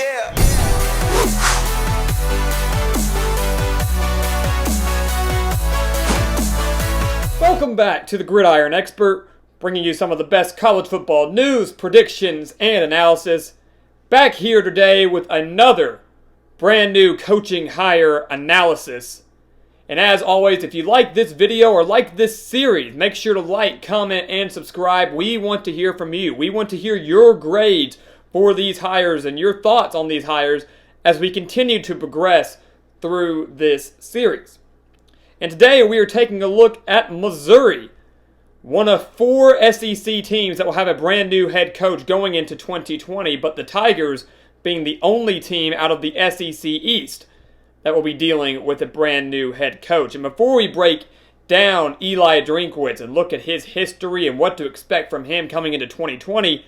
Yeah. Welcome back to the Gridiron Expert, bringing you some of the best college football news, predictions, and analysis. Back here today with another brand new coaching hire analysis. And as always, if you like this video or like this series, make sure to like, comment, and subscribe. We want to hear from you. We want to hear your grades for these hires and your thoughts on these hires as we continue to progress through this series. And today we are taking a look at Missouri, one of 4 SEC teams that will have a brand new head coach going into 2020, but the Tigers being the only team out of the SEC East that will be dealing with a brand new head coach. And before we break down Eli Drinkwitz and look at his history and what to expect from him coming into 2020,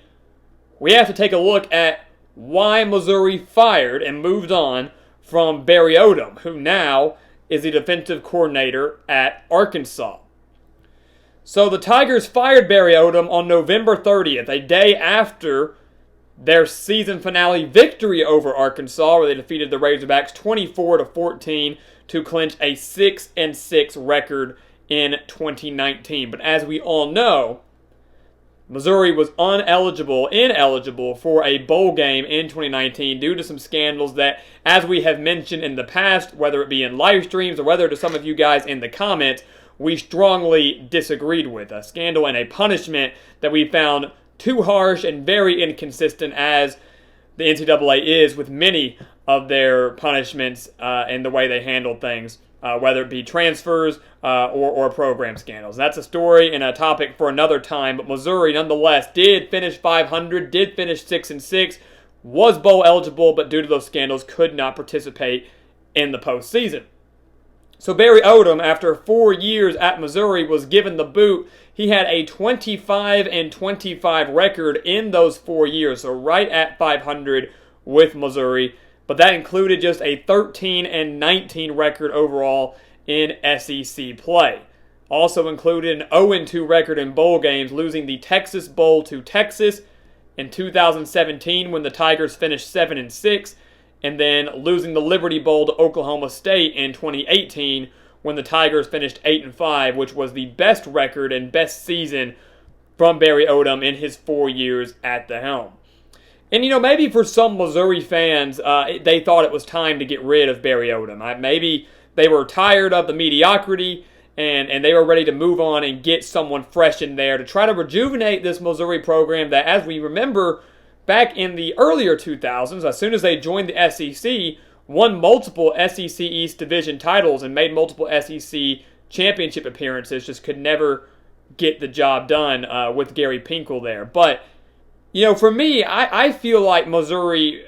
we have to take a look at why Missouri fired and moved on from Barry Odom, who now is the defensive coordinator at Arkansas. So the Tigers fired Barry Odom on November 30th, a day after their season finale victory over Arkansas, where they defeated the Razorbacks 24-14 to clinch a 6-6 record in 2019. But as we all know, Missouri was ineligible for a bowl game in 2019 due to some scandals that, as we have mentioned in the past, whether it be in live streams or whether to some of you guys in the comments, we strongly disagreed with. A scandal and a punishment that we found too harsh and very inconsistent, as the NCAA is with many of their punishments and the way they handle things, whether it be transfers or program scandals. That's a story and a topic for another time, but Missouri nonetheless did finish 500, did finish 6-6, was bowl eligible, but due to those scandals could not participate in the postseason. So Barry Odom, after 4 years at Missouri, was given the boot. He had a 25-25 record in those 4 years, so right at 500 with Missouri. But that included just a 13-19 record overall in SEC play. Also included an 0-2 record in bowl games, losing the Texas Bowl to Texas in 2017 when the Tigers finished 7-6, and then losing the Liberty Bowl to Oklahoma State in 2018 when the Tigers finished 8-5, which was the best record and best season from Barry Odom in his 4 years at the helm. And, maybe for some Missouri fans, they thought it was time to get rid of Barry Odom. Maybe they were tired of the mediocrity and they were ready to move on and get someone fresh in there to try to rejuvenate this Missouri program that, as we remember, back in the earlier 2000s, as soon as they joined the SEC, won multiple SEC East Division titles and made multiple SEC championship appearances, just could never get the job done with Gary Pinkel there. But, for me, I feel like Missouri,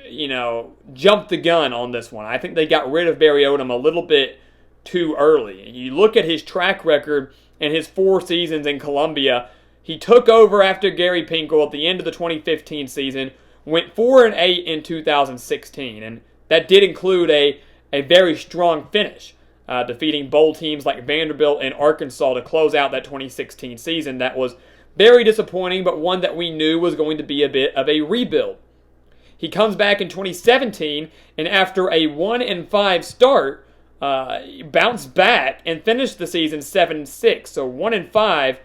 jumped the gun on this one. I think they got rid of Barry Odom a little bit too early. You look at his track record and his 4 seasons in Columbia. He took over after Gary Pinkel at the end of the 2015 season, went 4-8 in 2016, and that did include a very strong finish, defeating bowl teams like Vanderbilt and Arkansas to close out that 2016 season. That was very disappointing, but one that we knew was going to be a bit of a rebuild. He comes back in 2017, and after a 1-5 start, bounced back and finished the season 7-6. So 1-5.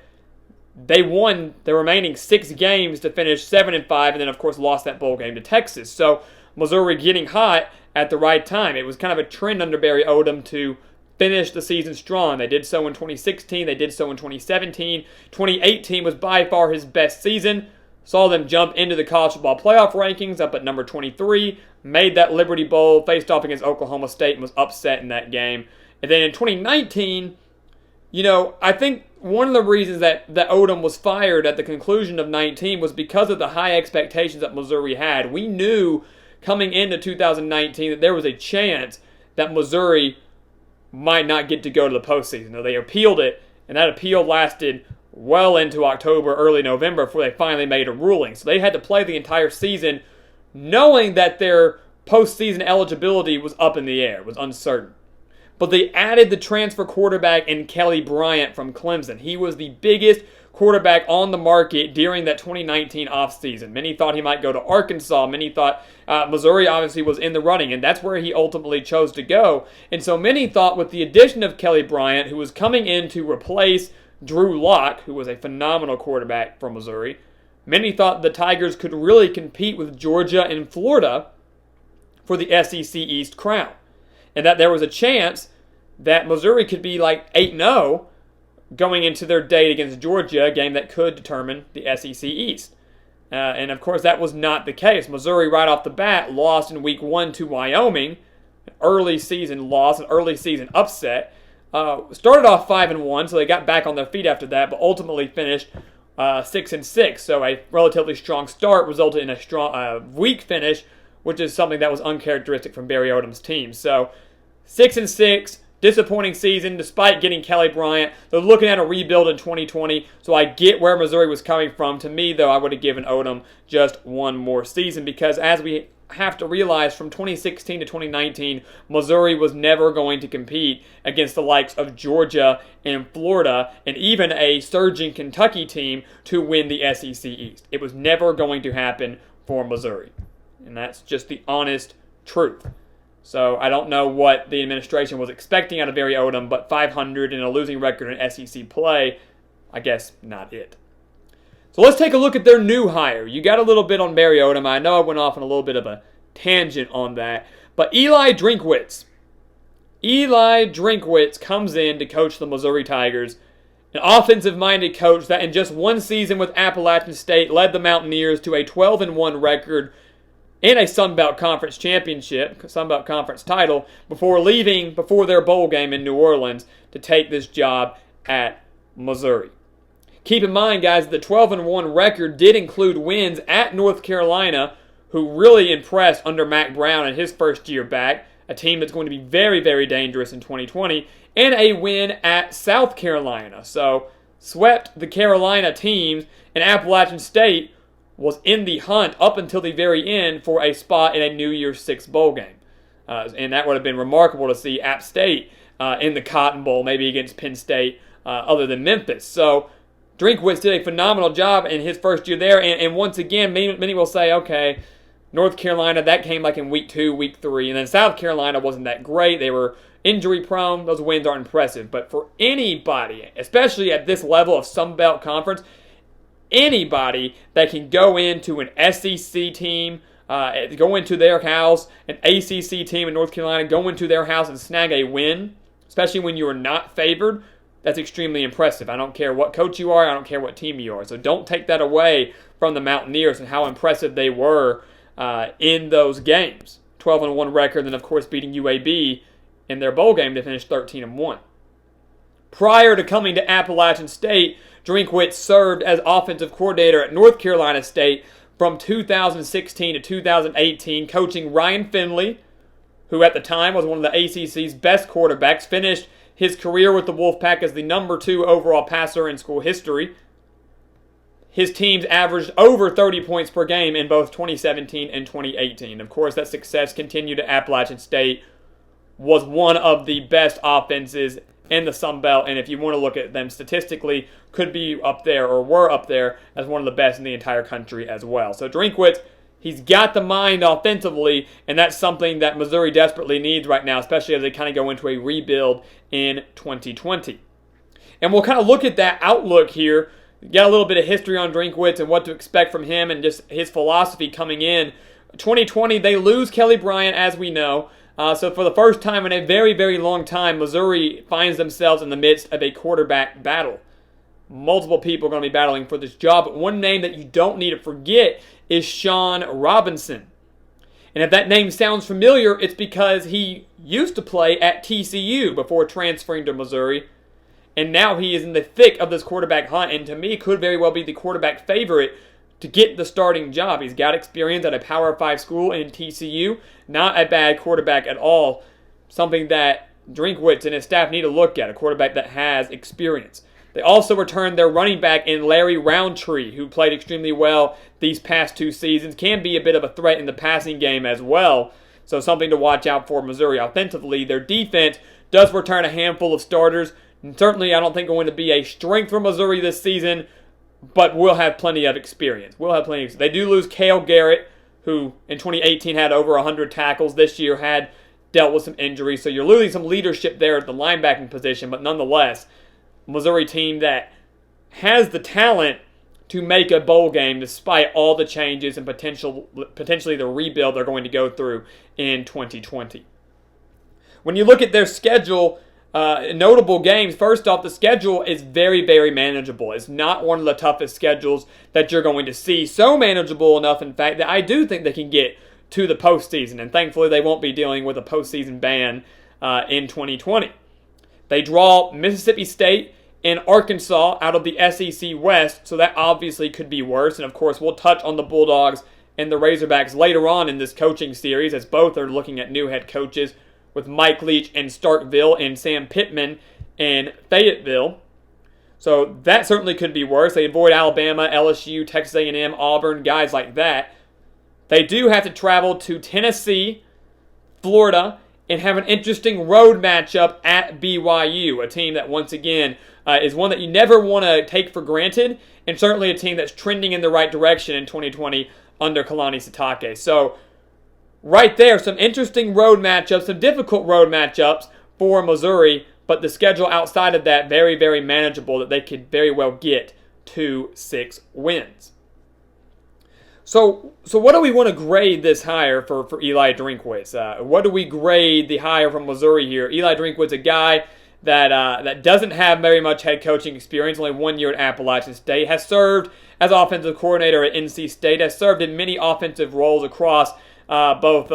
They won the remaining 6 games to finish 7-5, and then, of course, lost that bowl game to Texas. So Missouri getting hot at the right time. It was kind of a trend under Barry Odom to finish the season strong. They did so in 2016. They did so in 2017. 2018 was by far his best season. Saw them jump into the college football playoff rankings, up at number 23. Made that Liberty Bowl, faced off against Oklahoma State, and was upset in that game. And then in 2019, I think one of the reasons that Odom was fired at the conclusion of 19 was because of the high expectations that Missouri had. We knew coming into 2019 that there was a chance that Missouri might not get to go to the postseason. Now, they appealed it, and that appeal lasted well into October, early November before they finally made a ruling. So they had to play the entire season knowing that their postseason eligibility was up in the air, was uncertain. But they added the transfer quarterback in Kelly Bryant from Clemson. He was the biggest quarterback on the market during that 2019 offseason. Many thought he might go to Arkansas. Many thought Missouri obviously was in the running, and that's where he ultimately chose to go. And so many thought with the addition of Kelly Bryant, who was coming in to replace Drew Lock, who was a phenomenal quarterback from Missouri, many thought the Tigers could really compete with Georgia and Florida for the SEC East crown, and that there was a chance that Missouri could be like 8-0 going into their date against Georgia, a game that could determine the SEC East. And of course, that was not the case. Missouri, right off the bat, lost in Week 1 to Wyoming, an early season loss, an early season upset. Started off 5-1, so they got back on their feet after that, but ultimately finished 6-6. So a relatively strong start resulted in a strong, weak finish, which is something that was uncharacteristic from Barry Odom's team. So 6-6. Disappointing season despite getting Kelly Bryant. They're looking at a rebuild in 2020, so I get where Missouri was coming from. To me, though, I would have given Odom just one more season because as we have to realize from 2016 to 2019, Missouri was never going to compete against the likes of Georgia and Florida and even a surging Kentucky team to win the SEC East. It was never going to happen for Missouri, and that's just the honest truth. So I don't know what the administration was expecting out of Barry Odom, but 500 and a losing record in SEC play, I guess not it. So let's take a look at their new hire. You got a little bit on Barry Odom. I know I went off on a little bit of a tangent on that. But Eli Drinkwitz. Eli Drinkwitz comes in to coach the Missouri Tigers, an offensive-minded coach that in just one season with Appalachian State led the Mountaineers to a 12-1 record and a Sun Belt Conference championship, Sun Belt Conference title, before leaving before their bowl game in New Orleans to take this job at Missouri. Keep in mind, guys, the 12-1 record did include wins at North Carolina, who really impressed under Mack Brown in his first year back, a team that's going to be very, very dangerous in 2020, and a win at South Carolina. So, swept the Carolina teams, and Appalachian State was in the hunt up until the very end for a spot in a New Year's Six bowl game. And that would have been remarkable to see App State in the Cotton Bowl, maybe against Penn State, other than Memphis. So Drinkwitz did a phenomenal job in his first year there. And once again, many will say, okay, North Carolina, that came like in Week 2, Week 3. And then South Carolina wasn't that great. They were injury prone. Those wins aren't impressive. But for anybody, especially at this level of Sun Belt Conference, anybody that can go into an SEC team, go into their house, an ACC team in North Carolina, go into their house and snag a win, especially when you are not favored, that's extremely impressive. I don't care what coach you are. I don't care what team you are. So don't take that away from the Mountaineers and how impressive they were in those games. 12-1 record, and of course beating UAB in their bowl game to finish 13-1. Prior to coming to Appalachian State, Drinkwitz served as offensive coordinator at North Carolina State from 2016 to 2018, coaching Ryan Finley, who at the time was one of the ACC's best quarterbacks, finished his career with the Wolfpack as the number 2 overall passer in school history. His teams averaged over 30 points per game in both 2017 and 2018. Of course, that success continued at Appalachian State, was one of the best offenses in the Sun Belt, and if you want to look at them statistically, could be up there or were up there as one of the best in the entire country as well. So Drinkwitz, he's got the mind offensively, and that's something that Missouri desperately needs right now, especially as they kind of go into a rebuild in 2020. And we'll kind of look at that outlook here, get a little bit of history on Drinkwitz and what to expect from him and just his philosophy coming in. 2020, they lose Kelly Bryant, as we know. So for the first time in a very, very long time, Missouri finds themselves in the midst of a quarterback battle. Multiple people are going to be battling for this job, but one name that you don't need to forget is Sean Robinson. And if that name sounds familiar, it's because he used to play at TCU before transferring to Missouri, and now he is in the thick of this quarterback hunt, and to me could very well be the quarterback favorite to get the starting job. He's got experience at a Power 5 school in TCU. Not a bad quarterback at all. Something that Drinkwitz and his staff need to look at, a quarterback that has experience. They also returned their running back in Larry Roundtree, who played extremely well these past 2 seasons. Can be a bit of a threat in the passing game as well. So something to watch out for Missouri offensively. Their defense does return a handful of starters. And certainly I don't think going to be a strength for Missouri this season. but will have plenty of experience. They do lose Cale Garrett, who in 2018 had over 100 tackles. This year had dealt with some injuries, so you're losing some leadership there at the linebacking position, but nonetheless, Missouri team that has the talent to make a bowl game despite all the changes and potentially the rebuild they're going to go through in 2020. When you look at their schedule, notable games, first off, the schedule is very, very manageable. It's not one of the toughest schedules that you're going to see. So manageable enough, in fact, that I do think they can get to the postseason, and thankfully they won't be dealing with a postseason ban in 2020. They draw Mississippi State and Arkansas out of the SEC West, so that obviously could be worse. And of course, we'll touch on the Bulldogs and the Razorbacks later on in this coaching series, as both are looking at new head coaches with Mike Leach in Starkville and Sam Pittman in Fayetteville. So that certainly could be worse. They avoid Alabama, LSU, Texas A&M, Auburn, guys like that. They do have to travel to Tennessee, Florida, and have an interesting road matchup at BYU, a team that, once again, is one that you never want to take for granted, and certainly a team that's trending in the right direction in 2020 under Kalani Sitake. So, right there, some interesting road matchups, some difficult road matchups for Missouri, but the schedule outside of that, very, very manageable, that they could very well get to 6 wins. So what do we want to grade this hire for Eli Drinkwitz? What do we grade the hire from Missouri here? Eli Drinkwitz, a guy that doesn't have very much head coaching experience, only 1 year at Appalachian State, has served as offensive coordinator at NC State, has served in many offensive roles across both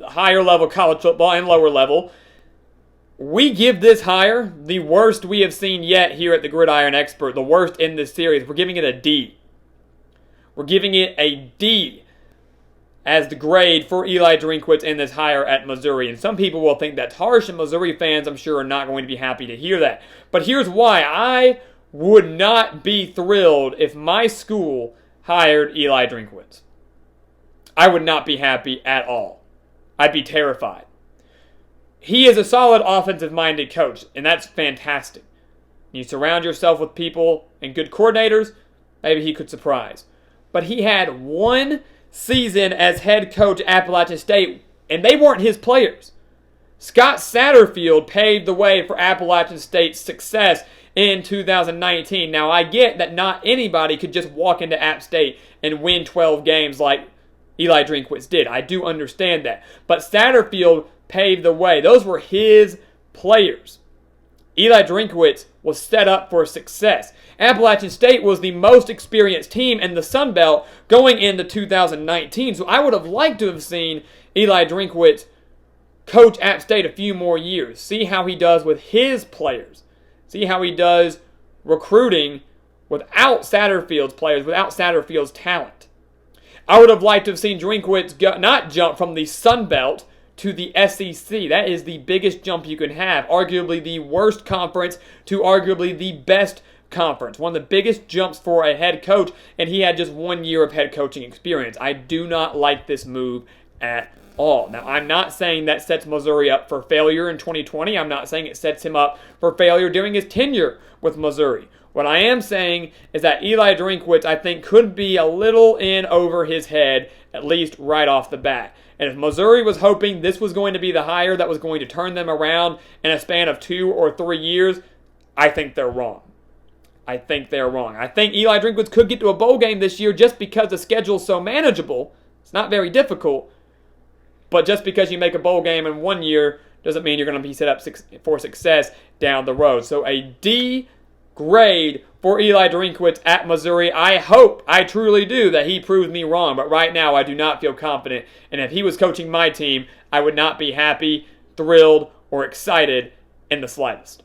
higher level college football and lower level. We give this hire the worst we have seen yet here at the Gridiron Expert, the worst in this series. We're giving it a D. We're giving it a D as the grade for Eli Drinkwitz in this hire at Missouri. And some people will think that's harsh, and Missouri fans, I'm sure, are not going to be happy to hear that. But here's why. I would not be thrilled if my school hired Eli Drinkwitz. I would not be happy at all. I'd be terrified. He is a solid offensive-minded coach, and that's fantastic. You surround yourself with people and good coordinators, maybe he could surprise. But he had 1 season as head coach at Appalachian State, and they weren't his players. Scott Satterfield paved the way for Appalachian State's success in 2019. Now, I get that not anybody could just walk into App State and win 12 games like Eli Drinkwitz did. I do understand that. But Satterfield paved the way. Those were his players. Eli Drinkwitz was set up for success. Appalachian State was the most experienced team in the Sun Belt going into 2019. So I would have liked to have seen Eli Drinkwitz coach App State a few more years. See how he does with his players. See how he does recruiting without Satterfield's players, without Satterfield's talent. I would have liked to have seen Drinkwitz not jump from the Sun Belt to the SEC. That is the biggest jump you can have. Arguably the worst conference to arguably the best conference. One of the biggest jumps for a head coach, and he had just 1 year of head coaching experience. I do not like this move at all. Now, I'm not saying that sets Missouri up for failure in 2020. I'm not saying it sets him up for failure during his tenure with Missouri. What I am saying is that Eli Drinkwitz, I think, could be a little in over his head, at least right off the bat. And if Missouri was hoping this was going to be the hire that was going to turn them around in a span of 2 or 3 years, I think they're wrong. I think Eli Drinkwitz could get to a bowl game this year just because the schedule's so manageable. It's not very difficult. But just because you make a bowl game in 1 year doesn't mean you're going to be set up for success down the road. So a D grade for Eli Drinkwitz at Missouri. I hope, I truly do, that he proves me wrong. But right now, I do not feel confident. And if he was coaching my team, I would not be happy, thrilled, or excited in the slightest.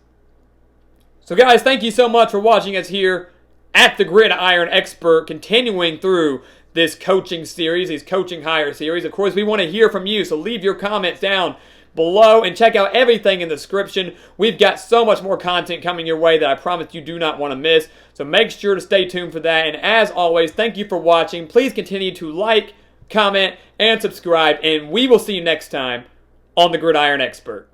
So guys, thank you so much for watching us here at the Gridiron Expert, continuing through this coaching series, these coaching hire series. Of course, we want to hear from you, so leave your comments down below and check out everything in the description. We've got so much more content coming your way that I promise you do not want to miss. So make sure to stay tuned for that. And as always, thank you for watching. Please continue to like, comment, and subscribe. And we will see you next time on the Gridiron Expert.